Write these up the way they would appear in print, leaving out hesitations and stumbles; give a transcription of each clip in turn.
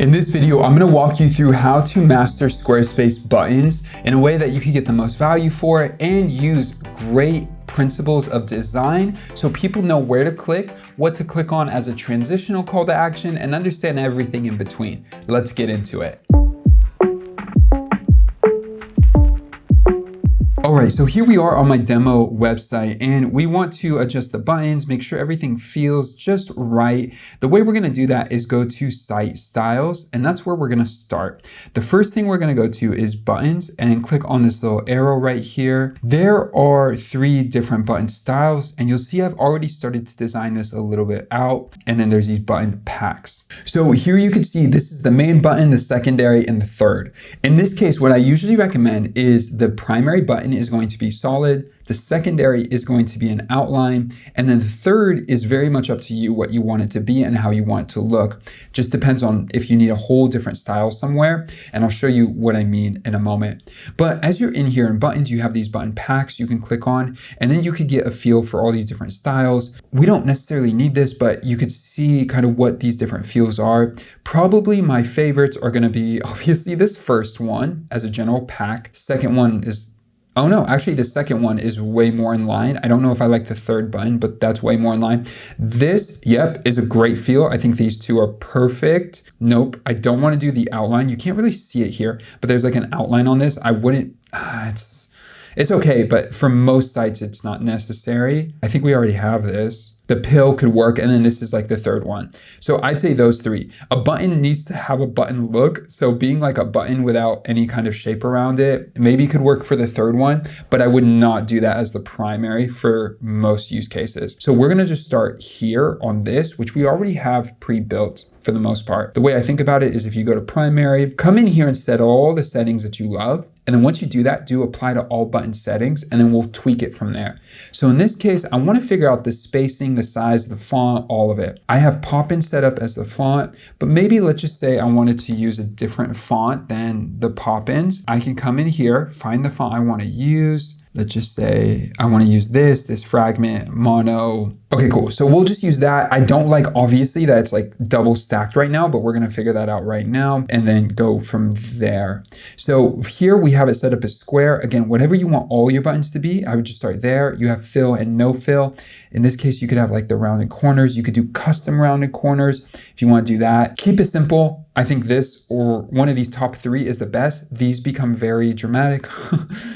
In this video, I'm gonna walk you through how to master Squarespace buttons in a way that you can get the most value for it and use great principles of design so people know where to click, what to click on as a transitional call to action, and understand everything in between. Let's get into it. All right, so here we are on my demo website and we want to adjust the buttons, make sure everything feels just right. The way we're gonna do that is go to Site Styles, and that's where we're gonna start. The first thing we're gonna go to is Buttons and click on this little arrow right here. There are 3 different button styles, and you'll see I've already started to design this a little bit out, and then there's these button packs. So here you can see this is the main button, the secondary, and the third. In this case, what I usually recommend is the primary button is going to be solid, the secondary is going to be an outline, and then the third is very much up to you what you want it to be and how you want it to look. Just depends on if you need a whole different style somewhere, and I'll show you what I mean in a moment. But as you're in here in buttons, you have these button packs you can click on, and then you could get a feel for all these different styles. We don't necessarily need this, but you could see kind of what these different feels are. Probably my favorites are gonna be obviously this first one as a general pack. Second one is oh no, actually the second one is way more in line. I don't know if I like the third button, but that's way more in line. This, yep, is a great feel. I think these two are perfect. Nope, I don't want to do the outline. You can't really see it here, but there's like an outline on this. I wouldn't, it's okay, but for most sites, it's not necessary. I think we already have this. The pill could work, and then this is like the third one. So I'd say those 3. A button needs to have a button look, so being like a button without any kind of shape around it maybe could work for the third one, but I would not do that as the primary for most use cases. So we're gonna just start here on this, which we already have pre-built for the most part. The way I think about it is if you go to primary, come in here and set all the settings that you love, and then once you do that, do apply to all button settings, and then we'll tweak it from there. So in this case, I wanna figure out the spacing, the size, the font, all of it. I have Poppin set up as the font, but maybe let's just say I wanted to use a different font than the Poppins. I can come in here, find the font I wanna use. Let's just say I wanna use this fragment, mono. Okay, cool, so we'll just use that. I don't like, obviously, that it's like double stacked right now, but we're gonna figure that out right now and then go from there. So here we have it set up as square. Again, whatever you want all your buttons to be, I would just start there. You have fill and no fill. In this case, you could have like the rounded corners. You could do custom rounded corners if you wanna do that. Keep it simple. I think this or one of these top 3 is the best. These become very dramatic.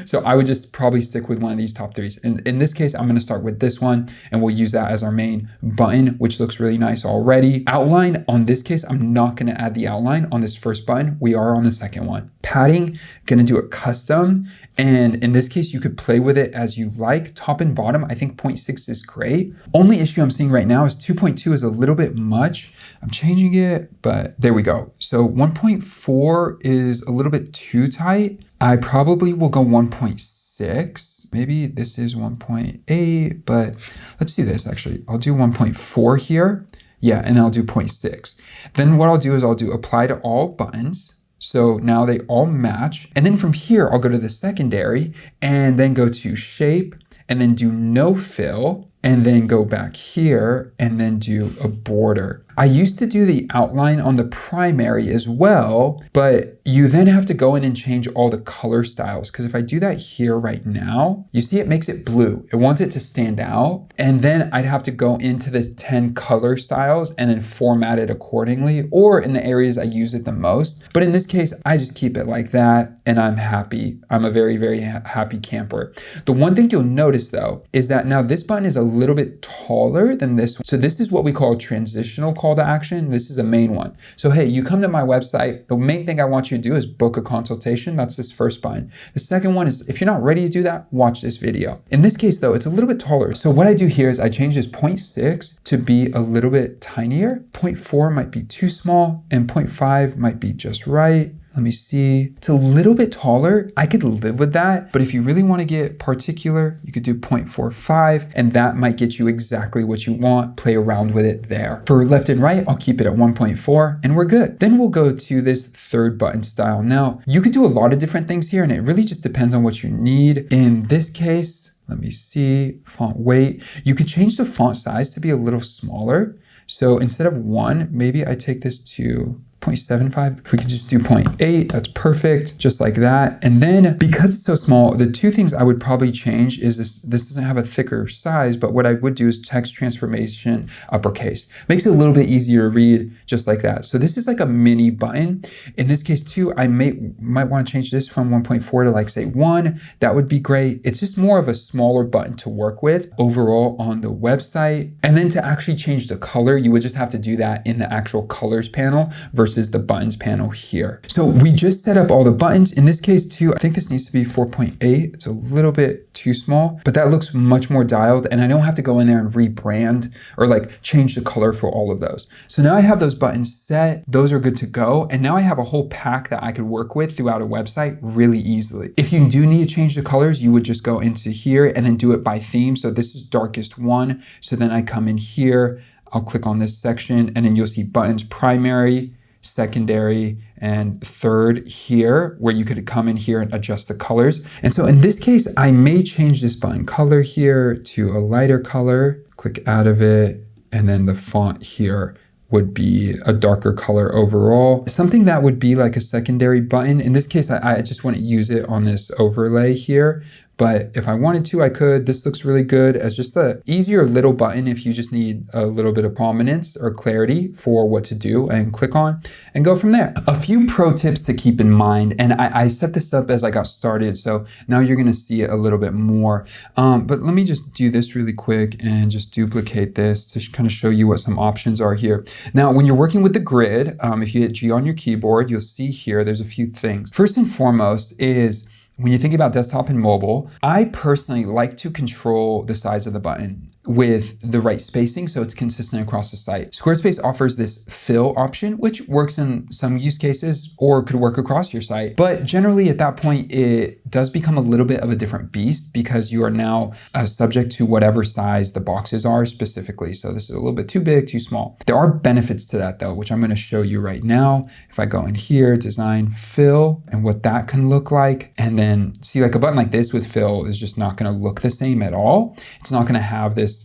So I would just probably stick with one of these top 3s. And in this case, I'm gonna start with this one and we'll use that as our main button, which looks really nice already. Outline, on this case, I'm not gonna add the outline on this first button. We are on the second one. Padding, gonna do it custom. And in this case, you could play with it as you like. Top and bottom, I think 0.6 is great. Only issue I'm seeing right now is 2.2 is a little bit much. I'm changing it, but there we go. So 1.4 is a little bit too tight. I probably will go 1.6. Maybe this is 1.8, but let's do this actually. I'll do 1.4 here. Yeah, and I'll do 0.6. Then what I'll do is I'll do apply to all buttons. So now they all match. And then from here, I'll go to the secondary and then go to shape and then do no fill and then go back here and then do a border. I used to do the outline on the primary as well, but you then have to go in and change all the color styles. Because if I do that here right now, you see it makes it blue. It wants it to stand out. And then I'd have to go into the 10 color styles and then format it accordingly, or in the areas I use it the most. But in this case, I just keep it like that and I'm happy. I'm a very, very happy camper. The one thing you'll notice though, is that now this button is a little bit taller than this one. So this is what we call transitional call to action. This is the main one. So hey, you come to my website, the main thing I want you to do is book a consultation. That's this first button. The second one is, if you're not ready to do that, watch this video. In this case though, it's a little bit taller. So what I do here is I change this 0.6 to be a little bit tinier. 0.4 might be too small and 0.5 might be just right. Let me see. It's a little bit taller. I could live with that, but if you really want to get particular, you could do 0.45 and that might get you exactly what you want. Play around with it there. For left and right, I'll keep it at 1.4 and we're good. Then we'll go to this third button style. Now, you could do a lot of different things here and it really just depends on what you need. In this case, let me see, font weight. You could change the font size to be a little smaller. So instead of 1, maybe I take this to 0.75. If we could just do 0.8, that's perfect, just like that. And then because it's so small, the two things I would probably change is this doesn't have a thicker size, but what I would do is text transformation uppercase. Makes it a little bit easier to read, just like that. So this is like a mini button. In this case too, I might want to change this from 1.4 to like say 1. That would be great. It's just more of a smaller button to work with overall on the website. And then to actually change the color, you would just have to do that in the actual colors panel versus the buttons panel here. So we just set up all the buttons. In this case too, I think this needs to be 4.8. It's a little bit too small, but that looks much more dialed and I don't have to go in there and rebrand or like change the color for all of those. So now I have those buttons set, those are good to go. And now I have a whole pack that I could work with throughout a website really easily. If you do need to change the colors, you would just go into here and then do it by theme. So this is darkest one. So then I come in here, I'll click on this section and then you'll see buttons primary, secondary, and third here, where you could come in here and adjust the colors. And so in this case, I may change this button color here to a lighter color, click out of it, and then the font here would be a darker color overall. Something that would be like a secondary button. In this case, I just want to use it on this overlay here. But if I wanted to, I could. This looks really good as just a easier little button if you just need a little bit of prominence or clarity for what to do, and click on and go from there. A few pro tips to keep in mind, and I set this up as I got started, so now you're gonna see it a little bit more. But let me just do this really quick and just duplicate this to kind of show you what some options are here. Now, when you're working with the grid, if you hit G on your keyboard, you'll see here, there's a few things. First and foremost is, when you think about desktop and mobile, I personally like to control the size of the button with the right spacing so it's consistent across the site. Squarespace offers this fill option, which works in some use cases or could work across your site. But generally at that point, it does become a little bit of a different beast because you are now subject to whatever size the boxes are specifically. So this is a little bit too big, too small. There are benefits to that though, which I'm gonna show you right now. If I go in here, design fill, and what that can look like, and then see like a button like this with fill is just not gonna look the same at all. It's not gonna have this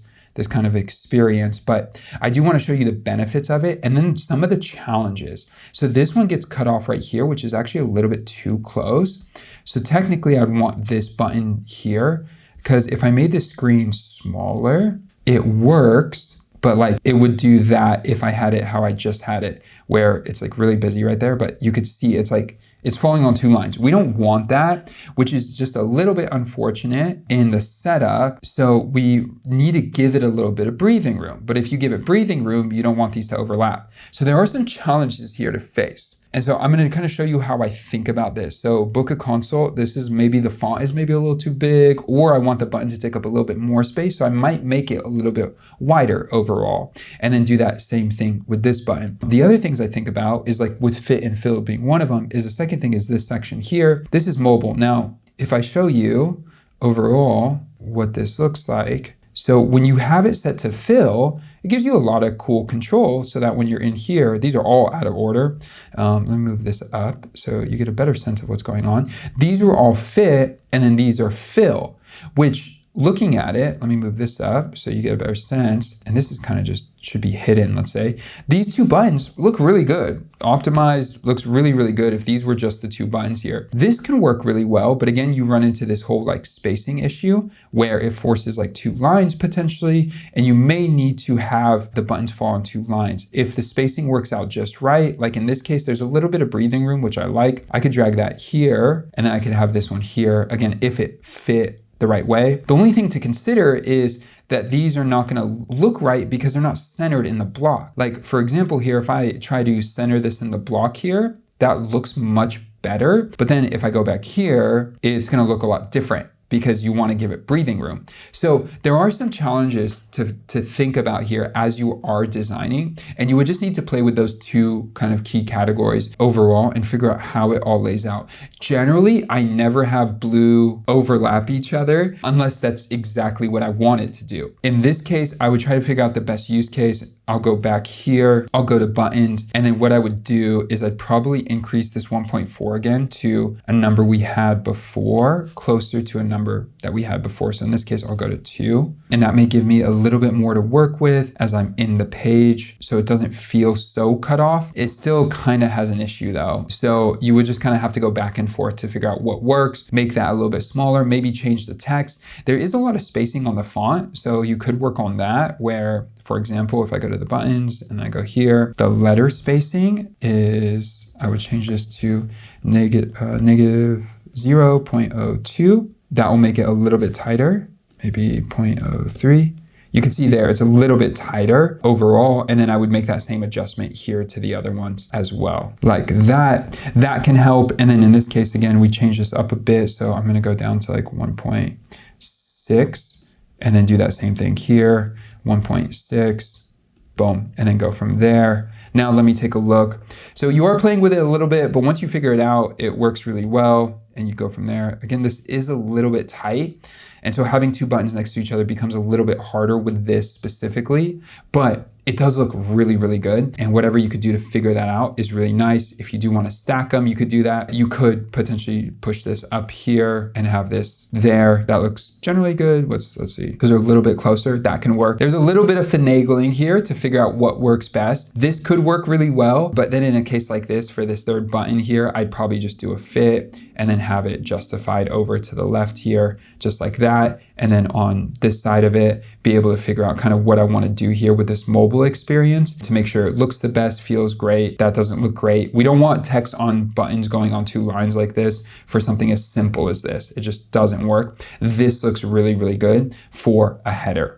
kind of experience, but I do want to show you the benefits of it and then some of the challenges. So this one gets cut off right here, which is actually a little bit too close. So technically I'd want this button here, because if I made the screen smaller, it works, but like it would do that if I had it how I just had it, where it's like really busy right there, but you could see it's like, it's falling on two lines. We don't want that, which is just a little bit unfortunate in the setup. So we need to give it a little bit of breathing room. But if you give it breathing room, you don't want these to overlap. So there are some challenges here to face. And so I'm gonna kind of show you how I think about this. So book a consult, this is maybe the font is maybe a little too big, or I want the button to take up a little bit more space. So I might make it a little bit wider overall, and then do that same thing with this button. The other things I think about is like with fit and fill being one of them, is the second thing is this section here. This is mobile. Now, if I show you overall what this looks like, so when you have it set to fill, it gives you a lot of cool control so that when you're in here, these are all out of order. Let me move this up so you get a better sense of what's going on. These are all fit, and then these are fill, which looking at it, let me move this up so you get a better sense. And this is kind of just should be hidden, let's say. These two buttons look really good. Optimized looks really, really good if these were just the two buttons here. This can work really well, but again, you run into this whole like spacing issue where it forces like two lines potentially, and you may need to have the buttons fall on two lines. If the spacing works out just right, like in this case, there's a little bit of breathing room, which I like. I could drag that here, and then I could have this one here. Again, if it fit the right way. The only thing to consider is that these are not gonna look right because they're not centered in the block. Like for example here, if I try to center this in the block here, that looks much better. But then if I go back here, it's gonna look a lot different because you wanna give it breathing room. So there are some challenges to think about here as you are designing, and you would just need to play with those two kind of key categories overall and figure out how it all lays out. Generally, I never have blue overlap each other unless that's exactly what I want it to do. In this case, I would try to figure out the best use case. I'll go back here, I'll go to buttons, and then what I would do is I'd probably increase this 1.4 again to a number we had before, closer to a number that we had before. So in this case, I'll go to 2, and that may give me a little bit more to work with as I'm in the page, so it doesn't feel so cut off. It still kind of has an issue though. So you would just kind of have to go back and forth to figure out what works, make that a little bit smaller, maybe change the text. There is a lot of spacing on the font, so you could work on that where, for example, if I go to the buttons and I go here, the letter spacing is, I would change this to negative 0.02. That will make it a little bit tighter, maybe 0.03. You can see there, it's a little bit tighter overall, and then I would make that same adjustment here to the other ones as well. Like that, that can help. And then in this case, again, we change this up a bit. So I'm gonna go down to like 1.6 and then do that same thing here. 1.6, boom, and then go from there. Now let me take a look. So you are playing with it a little bit, but once you figure it out, it works really well, and you go from there. Again, this is a little bit tight, and so having 2 buttons next to each other becomes a little bit harder with this specifically, but it does look really, really good. And whatever you could do to figure that out is really nice. If you do want to stack them, you could do that. You could potentially push this up here and have this there. That looks generally good. Let's see, because they're a little bit closer, that can work. There's a little bit of finagling here to figure out what works best. This could work really well, but then in a case like this, for this 3rd button here, I'd probably just do a fit and then have it justified over to the left here, just like that. And then on this side of it, be able to figure out kind of what I want to do here with this mobile experience to make sure it looks the best, feels great. That doesn't look great. We don't want text on buttons going on 2 lines like this for something as simple as this. It just doesn't work. This looks really, really good for a header.